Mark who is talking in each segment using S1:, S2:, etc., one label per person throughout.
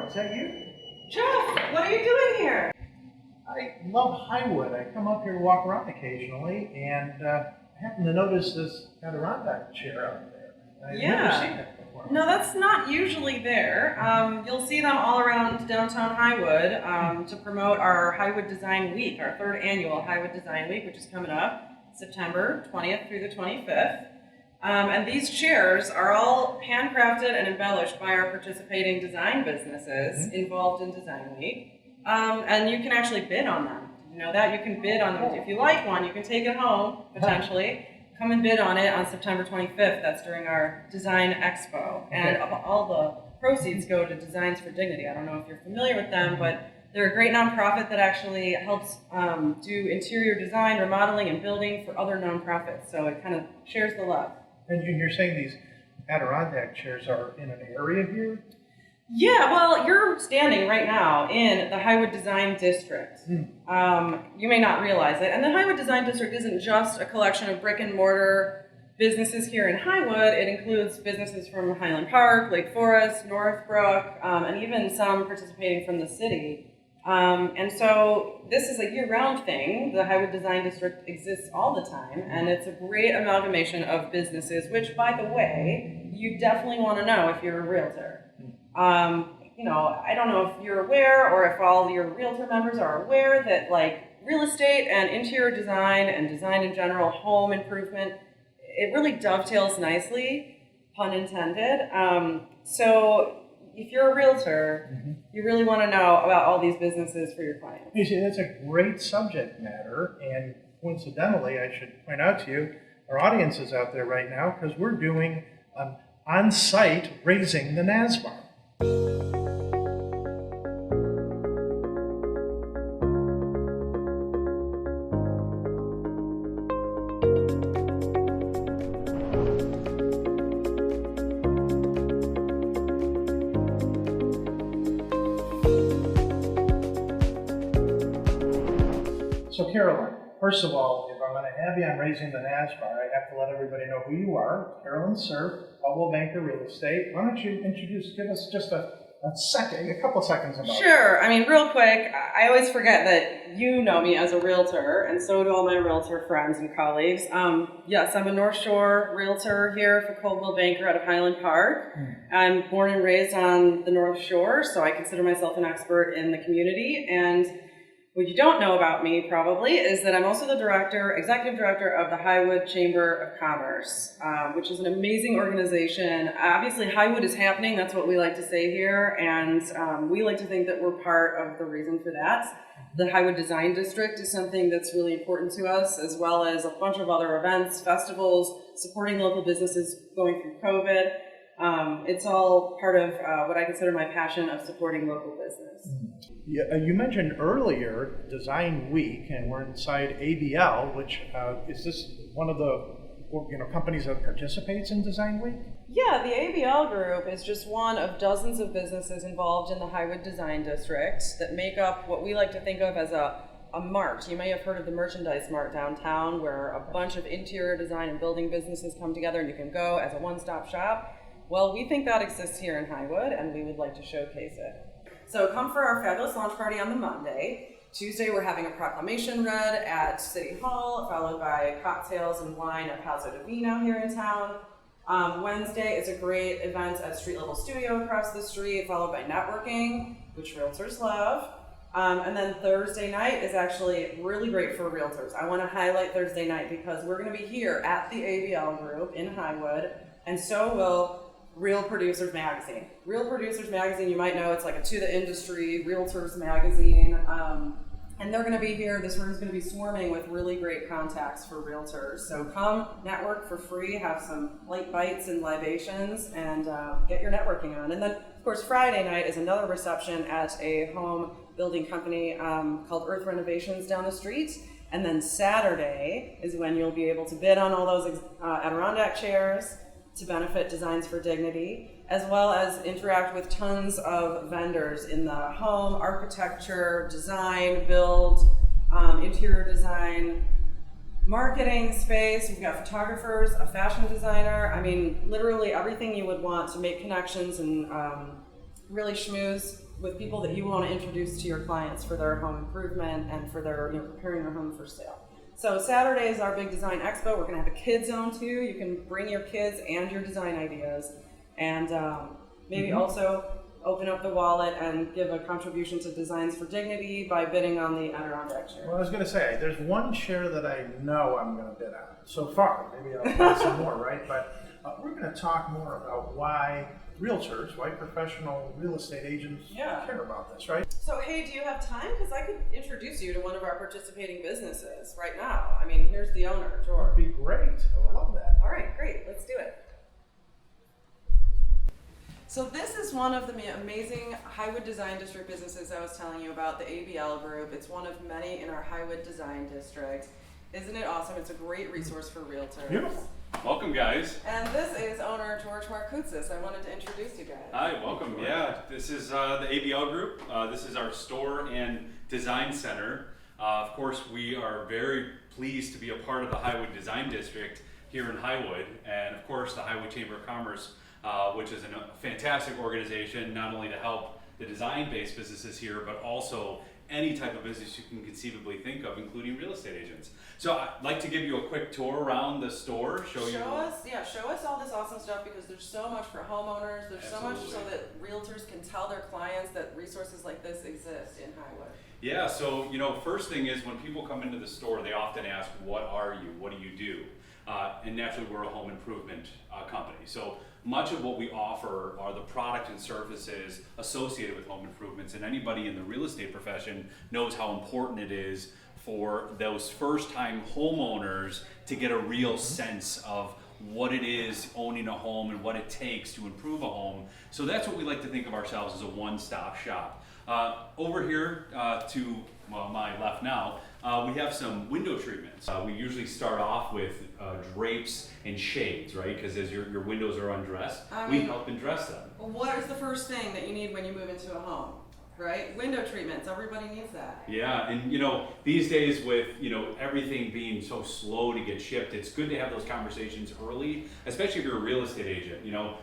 S1: Carolyn, is that you?
S2: Jeff, what are you doing here?
S1: I love Highwood. I come up here to walk around occasionally, and I happen to notice this Adirondack chair out there. I've never seen it before.
S2: No, that's not usually there. You'll see them all around downtown Highwood to promote our Highwood Design Week, our third annual Highwood Design Week, which is coming up September 20th through the 25th. And these chairs are all handcrafted and embellished by our participating design businesses involved in Design Week. And you can actually bid on them. You know that? You can bid on them. If you like one, you can take it home, potentially. Come and bid on it on September 25th. That's during our Design Expo. And all the proceeds go to Designs for Dignity. I don't know if you're familiar with them, but they're a great nonprofit that actually helps do interior design, remodeling, and building for other nonprofits. So it kind of shares the love.
S1: And you're saying these Adirondack chairs are in an area here?
S2: Yeah, well, you're standing right now in the Highwood Design District. You may not realize it. And the Highwood Design District isn't just a collection of brick and mortar businesses here in Highwood. It includes businesses from Highland Park, Lake Forest, Northbrook, and even some participating from the city. And so this is a year-round thing. The Highwood Design District exists all the time, and it's a great amalgamation of businesses, which, by the way, you definitely want to know if you're a realtor. You know, I don't know if you're aware or if all your realtor members are aware that, like, real estate and interior design and design in general, home improvement, it really dovetails nicely, pun intended. So if you're a realtor, you really want to know about all these businesses for your clients.
S1: You see, that's a great subject matter, and coincidentally, I should point out to you, our audience is out there right now because we're doing an on-site Raising the NSBAR. So Carolyn, first of all, if I'm going to have you on Raising the NSBAR, I have to let everybody know who you are. Carolyn Cerf, Abl Banker Real Estate. Why don't you give us just a couple seconds about it.
S2: Sure. I mean, real quick, I always forget that you know me as a realtor, and so do all my realtor friends and colleagues. Yes, I'm a North Shore realtor here for Coldwell Banker out of Highland Park. I'm born and raised on the North Shore, so I consider myself an expert in the community. And what you don't know about me, probably, is that I'm also the executive director of the Highwood Chamber of Commerce, which is an amazing organization. Obviously, Highwood is happening. That's what we like to say here, and we like to think that we're part of the reason for that. The Highwood Design District is something that's really important to us, as well as a bunch of other events, festivals, supporting local businesses going through COVID. It's all part of what I consider my passion of supporting local business.
S1: Yeah, you mentioned earlier Design Week, and we're inside ABL, which is this one of the companies that participates in Design Week?
S2: Yeah, the ABL Group is just one of dozens of businesses involved in the Highwood Design District that make up what we like to think of as a mart. You may have heard of the Merchandise Mart downtown, where a bunch of interior design and building businesses come together and you can go as a one-stop shop. Well, we think that exists here in Highwood, and we would like to showcase it. So come for our fabulous launch party on the Monday. Tuesday, we're having a proclamation read at City Hall, followed by cocktails and wine at Palazzo Divino here in town. Wednesday is a great event at Street Level Studio across the street, followed by networking, which realtors love. And then Thursday night is actually really great for realtors. I want to highlight Thursday night because we're going to be here at the ABL Group in Highwood, and so will Real Producers Magazine. Real Producers Magazine, you might know, it's like a to the industry realtors magazine. And they're going to be here. This room's going to be swarming with really great contacts for realtors. So come network for free, have some light bites and libations, and get your networking on. And then, of course, Friday night is another reception at a home building company called Earth Renovations down the street. And then Saturday is when you'll be able to bid on all those Adirondack chairs to benefit Designs for Dignity, as well as interact with tons of vendors in the home, architecture, design, build, interior design, marketing space. We've got photographers, a fashion designer. I mean, literally everything you would want to make connections and really schmooze with people that you want to introduce to your clients for their home improvement and for their, preparing their home for sale. So Saturday is our big design expo. We're going to have a kids zone too. You can bring your kids and your design ideas, and maybe also open up the wallet and give a contribution to Designs for Dignity by bidding on the Adirondack chair.
S1: Well, I was going to say, there's one chair that I know I'm going to bid on so far. Maybe I'll buy some more, right? But we're going to talk more about why realtors, why professional real estate agents care about this, right?
S2: So, hey, do you have time? Because I could introduce you to one of our participating businesses right now. I mean, here's the owner, George.
S1: That'd be great. I would love that.
S2: All right, great. Let's do it. So this is one of the amazing Highwood Design District businesses I was telling you about, the Abl Group. It's one of many in our Highwood Design District. Isn't it awesome? It's a great resource for realtors.
S1: Beautiful.
S3: Welcome, guys.
S2: And this is owner George Markoutsas. I wanted to introduce you guys.
S3: Hi, welcome. Yeah, this is the ABL Group. This is our store and design center. Of course, we are very pleased to be a part of the Highwood Design District here in Highwood, and of course the Highwood Chamber of Commerce, which is a fantastic organization, not only to help the design-based businesses here, but also any type of business you can conceivably think of, including real estate agents. So I'd like to give you a quick tour around the store, show
S2: us all this awesome stuff, because there's so much for homeowners. There's so much so that realtors can tell their clients that resources like this exist in Highwood.
S3: Yeah, so first thing is when people come into the store, they often ask, what are you? What do you do? And naturally, we're a home improvement company. So much of what we offer are the product and services associated with home improvements, and anybody in the real estate profession knows how important it is for those first-time homeowners to get a real sense of what it is owning a home and what it takes to improve a home. So that's what we like to think of ourselves as, a one-stop shop. Over here to my left now, we have some window treatments. We usually start off with drapes and shades, right? Because as your windows are undressed, we help undress them.
S2: What is the first thing that you need when you move into a home? Right? Window treatments, everybody needs that.
S3: Yeah, and these days with everything being so slow to get shipped, it's good to have those conversations early, especially if you're a real estate agent.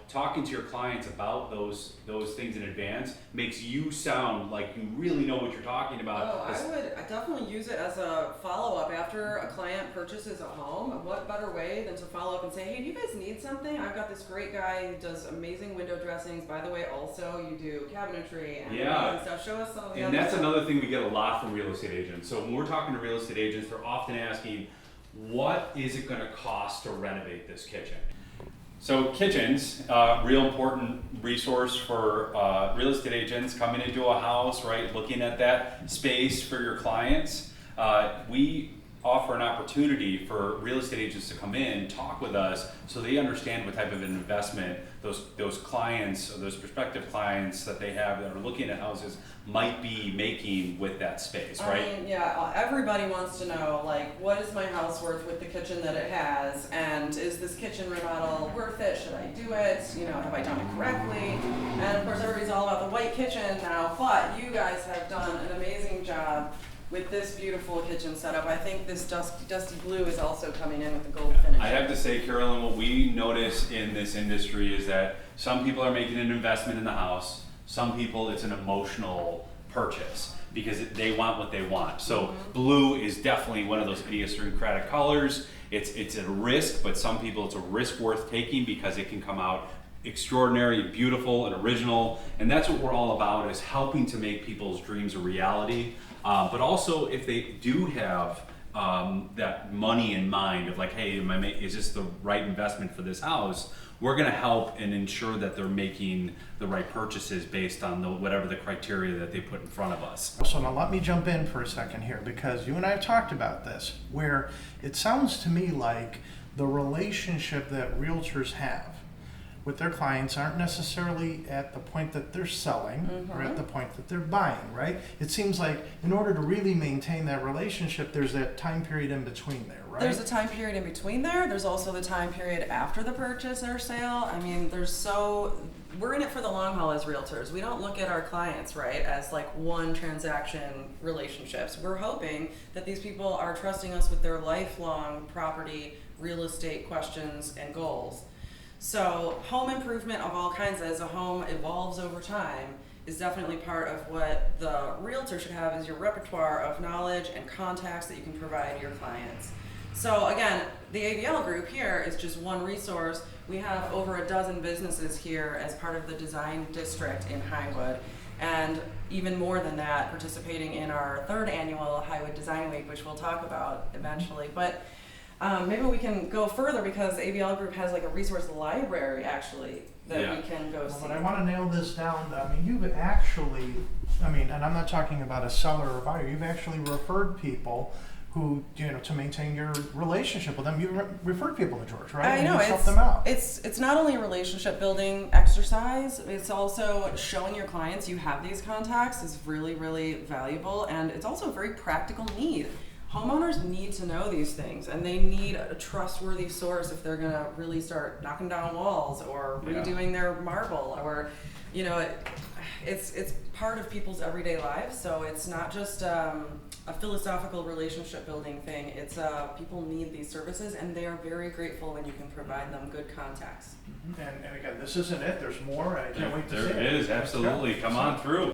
S3: Talking to your clients about those things in advance makes you sound like you really know what you're talking about.
S2: I definitely use it as a follow-up after a client purchases a home. What better way than to follow up and say, hey, do you guys need something? I've got this great guy who does amazing window dressings. By the way, also you do cabinetry and stuff. Show us some of the
S3: And that's another thing we get a lot from real estate agents. So when we're talking to real estate agents, they're often asking, what is it going to cost to renovate this kitchen? So kitchens, real important resource for real estate agents coming into a house, right? Looking at that space for your clients. We offer an opportunity for real estate agents to come in, talk with us, so they understand what type of an investment those clients, or those prospective clients that they have that are looking at houses might be making with that space, right?
S2: I mean, everybody wants to know, like, what is my house worth with the kitchen that it has, and is this kitchen remodel worth it? Should I do it? Have I done it correctly? And of course, everybody's all about the white kitchen now, but you guys have done an amazing job with this beautiful kitchen setup. I think this dusty blue is also coming in with the gold finish.
S3: I have to say, Carolyn, what we notice in this industry is that some people are making an investment in the house. Some people, it's an emotional purchase because they want what they want. So blue is definitely one of those idiosyncratic colors. It's a risk, but some people it's a risk worth taking because it can come out extraordinary, beautiful, and original. And that's what we're all about, is helping to make people's dreams a reality. But also, if they do have that money in mind of like, hey, is this the right investment for this house? We're going to help and ensure that they're making the right purchases based on whatever the criteria that they put in front of us.
S1: So now let me jump in for a second here, because you and I have talked about this, where it sounds to me like the relationship that realtors have with their clients aren't necessarily at the point that they're selling or at the point that they're buying, right? It seems like in order to really maintain that relationship, there's that time period in between there, right?
S2: There's a time period in between there. There's also the time period after the purchase or sale. I mean, we're in it for the long haul as realtors. We don't look at our clients, right, as like one transaction relationships. We're hoping that these people are trusting us with their lifelong property, real estate questions and goals. So home improvement of all kinds, as a home evolves over time, is definitely part of what the realtor should have, is your repertoire of knowledge and contacts that you can provide your clients. So again, the ABL Group here is just one resource. We have over a dozen businesses here as part of the design district in Highwood, and even more than that, participating in our 3rd annual Highwood Design Week, which we'll talk about eventually. But maybe we can go further, because ABL Group has like a resource library actually that we can go see.
S1: But I want to nail this down. I mean, you've actually, and I'm not talking about a seller or buyer, you've actually referred people who, to maintain your relationship with them. You referred people to George, right?
S2: I know,
S1: and you help them out.
S2: It's not only a relationship building exercise, it's also showing your clients you have these contacts is really, really valuable, and it's also a very practical need. Homeowners need to know these things, and they need a trustworthy source if they're gonna really start knocking down walls or redoing their marble, or, it's part of people's everyday lives. So it's not just a philosophical relationship building thing. It's people need these services, and they are very grateful when you can provide them good contacts.
S1: And again, this isn't it. There's more. I can't wait to see it.
S3: There is, absolutely. Come on through.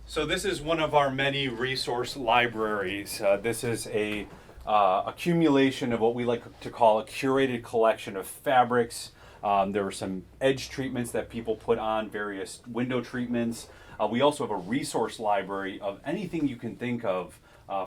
S3: So this is one of our many resource libraries. This is a accumulation of what we like to call a curated collection of fabrics. There were some edge treatments that people put on, various window treatments. We also have a resource library of anything you can think of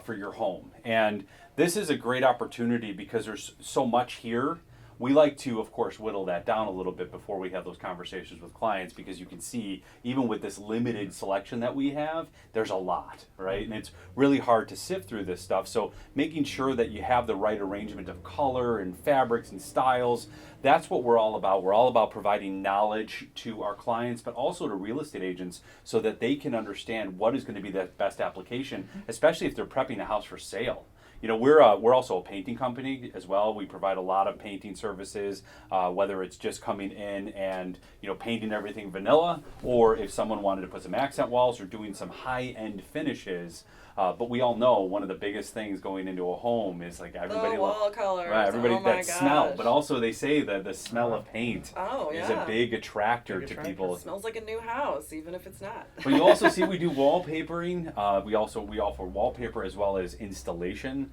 S3: for your home. And this is a great opportunity because there's so much here. We like to, of course, whittle that down a little bit before we have those conversations with clients, because you can see, even with this limited selection that we have, there's a lot, right? And it's really hard to sift through this stuff. So making sure that you have the right arrangement of color and fabrics and styles, that's what we're all about. We're all about providing knowledge to our clients, but also to real estate agents, so that they can understand what is going to be the best application, especially if they're prepping a house for sale. We're also a painting company as well. We provide a lot of painting services, whether it's just coming in and painting everything vanilla, or if someone wanted to put some accent walls or doing some high-end finishes. But we all know one of the biggest things going into a home is like everybody
S2: the wall colors.
S3: Right, everybody
S2: Oh my
S3: that
S2: gosh.
S3: smell, but also they say that the smell of paint is a
S2: yeah.
S3: big attractor to people.
S2: It smells like a new house, even if it's not.
S3: But you also see we do wallpapering. We offer wallpaper as well as installation.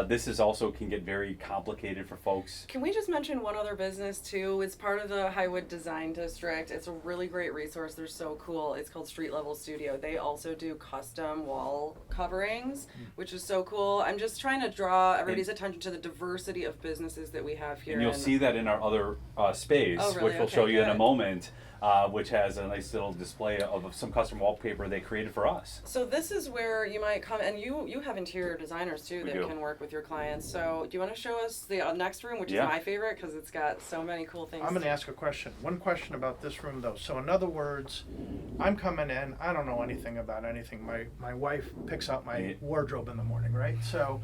S3: This is also can get very complicated for folks.
S2: Can we just mention one other business too? It's part of the Highwood Design District. It's a really great resource. They're so cool. It's called Street Level Studio. They also do custom wall coverings, which is so cool. I'm just trying to draw everybody's attention to the diversity of businesses that we have here.
S3: And you'll see that in our other space, which we'll show you in a moment. Which has a nice little display of some custom wallpaper they created for us.
S2: So this is where you might come, and you have interior designers too that can work with your clients. So do you want to show us the next room, which is my favorite because it's got so many cool things?
S1: I'm going to ask a question. One question about this room though. So in other words, I'm coming in, I don't know anything about anything. My wife picks out my wardrobe in the morning, right? So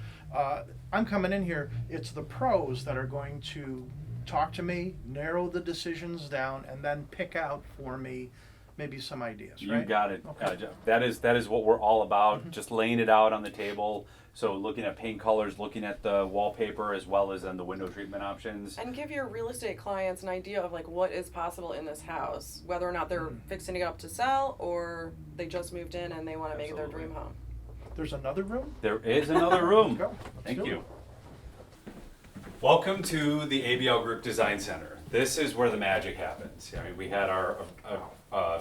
S1: I'm coming in here, it's the pros that are going to talk to me, narrow the decisions down, and then pick out for me maybe some ideas, right?
S3: You got it.
S1: Okay.
S3: That is what we're all about, just laying it out on the table. So looking at paint colors, looking at the wallpaper, as well as then the window treatment options.
S2: And give your real estate clients an idea of like what is possible in this house, whether or not they're fixing it up to sell or they just moved in and they want to make it their dream home.
S1: There's another room?
S3: There is another room.
S1: Let's go.
S3: Thank you. Welcome to the ABL Group Design Center. This is where the magic happens. I mean, we had our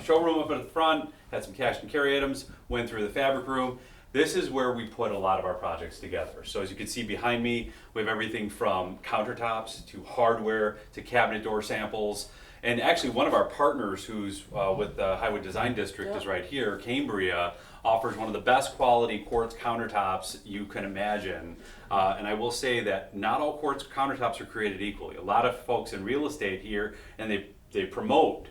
S3: showroom up at the front, had some cash and carry items, went through the fabric room. This is where we put a lot of our projects together. So as you can see behind me, we have everything from countertops to hardware to cabinet door samples. And actually one of our partners who's with the Highwood Design District is right here, Cambria, offers one of the best quality quartz countertops you can imagine. And I will say that not all quartz countertops are created equally. A lot of folks in real estate here, and they promote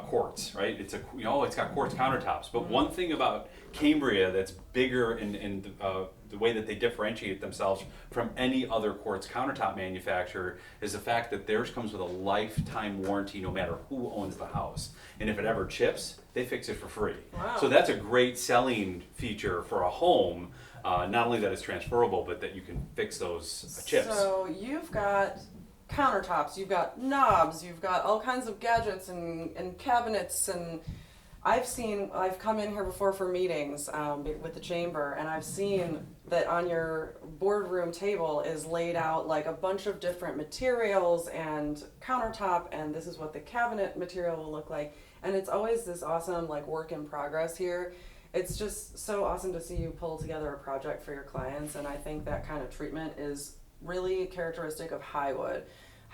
S3: quartz, right? It's got quartz countertops. But one thing about Cambria that's bigger in the way that they differentiate themselves from any other quartz countertop manufacturer is the fact that theirs comes with a lifetime warranty no matter who owns the house. And if it ever chips, they fix it for free.
S2: Wow.
S3: So that's a great selling feature for a home. Not only that it's transferable, but that you can fix those chips.
S2: So you've got countertops, you've got knobs, you've got all kinds of gadgets and cabinets, and I've come in here before for meetings with the chamber, and I've seen that on your boardroom table is laid out like a bunch of different materials and countertop, and this is what the cabinet material will look like. And it's always this awesome like work in progress here. It's just so awesome to see you pull together a project for your clients, and I think that kind of treatment is really characteristic of Highwood.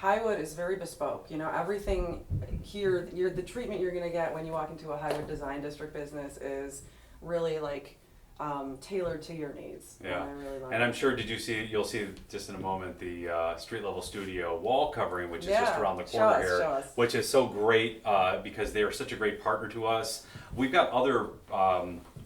S2: Highwood is very bespoke. You know, everything here, the treatment you're going to get when you walk into a Highwood Design District business is really like tailored to your needs.
S3: Yeah,
S2: and I really like
S3: and I'm sure, you'll see just in a moment the street level studio wall covering, which is just around the corner here, which is so great because they are such a great partner to us. We've got other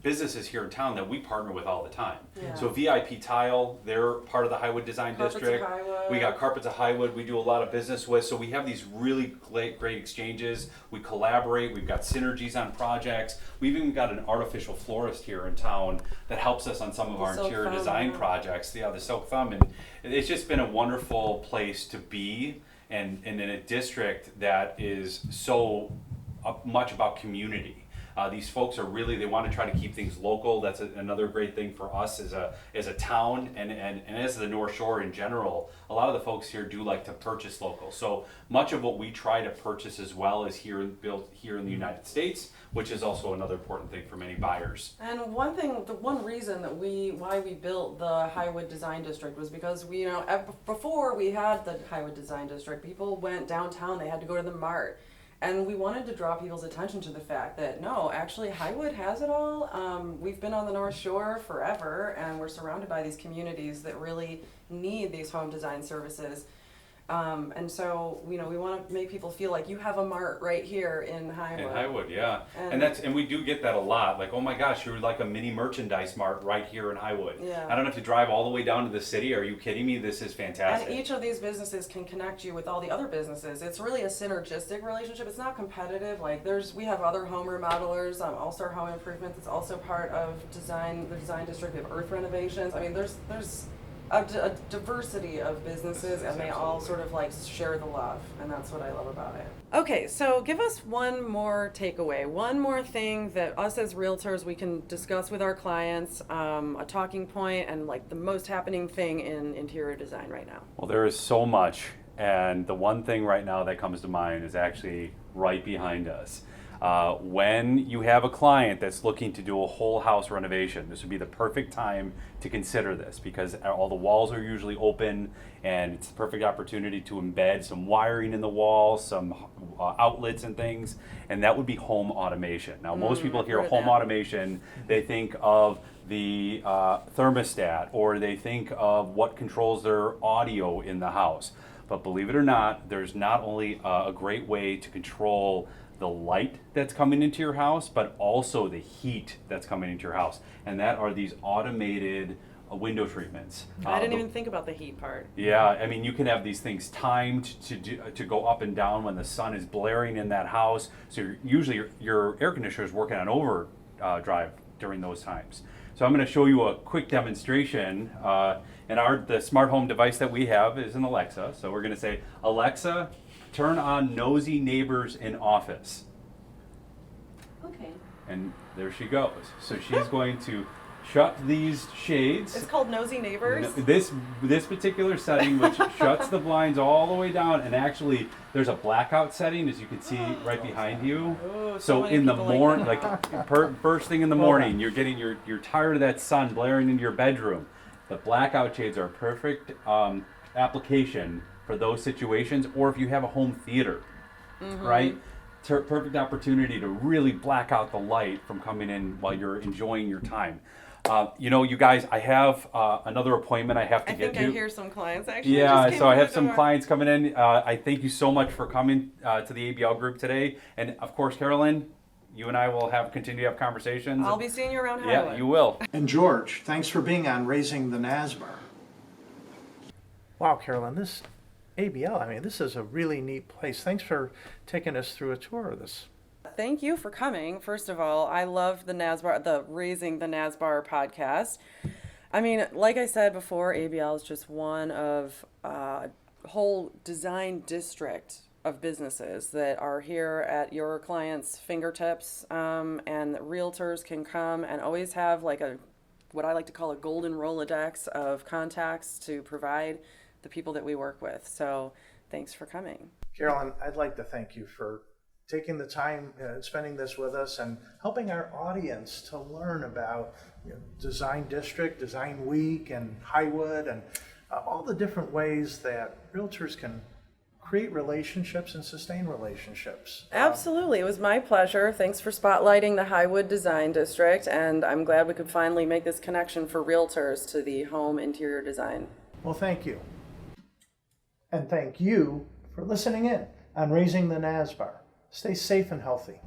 S3: businesses here in town that we partner with all the time.
S2: Yeah.
S3: So VIP Tile, they're part of the Highwood Design
S2: Carpets of
S3: District.
S2: Highwood.
S3: We got Carpets of Highwood we do a lot of business with. So we have these really great exchanges. We collaborate. We've got synergies on projects. We've even got an artificial florist here in town that helps us on some of our interior design projects. Yeah, the Silk Thumb. And it's just been a wonderful place to be, and in a district that is so much about community. These folks are really, they want to try to keep things local. That's another great thing for us as a town and as the North Shore in general. A lot of the folks here do like to purchase local. So much of what we try to purchase as well is built here in the United States, which is also another important thing for many buyers.
S2: And the one reason that why we built the Highwood Design District was because before we had the Highwood Design District, people went downtown, they had to go to the mart. And we wanted to draw people's attention to the fact that no, actually Highwood has it all. We've been on the North Shore forever, and we're surrounded by these communities that really need these home design services. And so, we want to make people feel like you have a mart right here in Highwood.
S3: In Highwood, yeah. And we do get that a lot. Like, oh my gosh, you're like a mini merchandise mart right here in Highwood.
S2: Yeah.
S3: I don't have to drive all the way down to the city. Are you kidding me? This is fantastic.
S2: And each of these businesses can connect you with all the other businesses. It's really a synergistic relationship. It's not competitive. Like we have other home remodelers, also home improvements. It's also part of the design district. We have earth renovations. I mean, there's a diversity of businesses, and they all sort of like share the love, and that's what I love about it. Okay, so give us one more takeaway, one more thing that us as realtors we can discuss with our clients, a talking point, and like the most happening thing in interior design right now.
S3: Well, there is so much, and the one thing right now that comes to mind is actually right behind us. When you have a client that's looking to do a whole house renovation, this would be the perfect time to consider this, because all the walls are usually open, and it's the perfect opportunity to embed some wiring in the wall, some outlets and things, and that would be home automation. Now, most people hear home automation, they think of the thermostat, or they think of what controls their audio in the house. But believe it or not, there's not only a great way to control the light that's coming into your house, but also the heat that's coming into your house. And that are these automated window treatments.
S2: I didn't even think about the heat part.
S3: Yeah, I mean, you can have these things timed to go up and down when the sun is blaring in that house. So usually your air conditioner is working on overdrive during those times. So I'm going to show you a quick demonstration. And the smart home device that we have is an Alexa. So we're going to say, Alexa, turn on Nosy Neighbors in Office.
S2: Okay.
S3: And there she goes. So she's going to shut these shades.
S2: It's called Nosy Neighbors?
S3: This particular setting, which shuts the blinds all the way down, and actually there's a blackout setting, as you can see right behind you.
S2: Oh,
S3: so in the morning, first thing in the morning, you're tired of that sun blaring into your bedroom. The blackout shades are a perfect application for those situations, or if you have a home theater, right? Perfect opportunity to really black out the light from coming in while you're enjoying your time. You guys, I have another appointment I have to get to.
S2: I think I hear some clients actually.
S3: Yeah, so I have some clients coming in. I thank you so much for coming to the Abl Group today. And of course, Carolyn, you and I will continue to have conversations.
S2: I'll be seeing you around Highwood.
S3: Yeah, you will.
S1: And George, thanks for being on Raising the NSBAR. Wow, Carolyn, this ABL, this is a really neat place. Thanks for taking us through a tour of this.
S2: Thank you for coming. First of all, I love the Raising the NSBAR podcast. Like I said before, ABL is just one of whole design district of businesses that are here at your clients' fingertips, and realtors can come and always have like what I like to call a golden Rolodex of contacts to provide the people that we work with. So thanks for coming.
S1: Carolyn, I'd like to thank you for taking the time, spending this with us, and helping our audience to learn about Design District, Design Week, and Highwood, and all the different ways that realtors can create relationships and sustain relationships.
S2: Absolutely. It was my pleasure. Thanks for spotlighting the Highwood Design District, and I'm glad we could finally make this connection for realtors to the home interior design.
S1: Well, thank you. And thank you for listening in on Raising the NSBAR. Stay safe and healthy.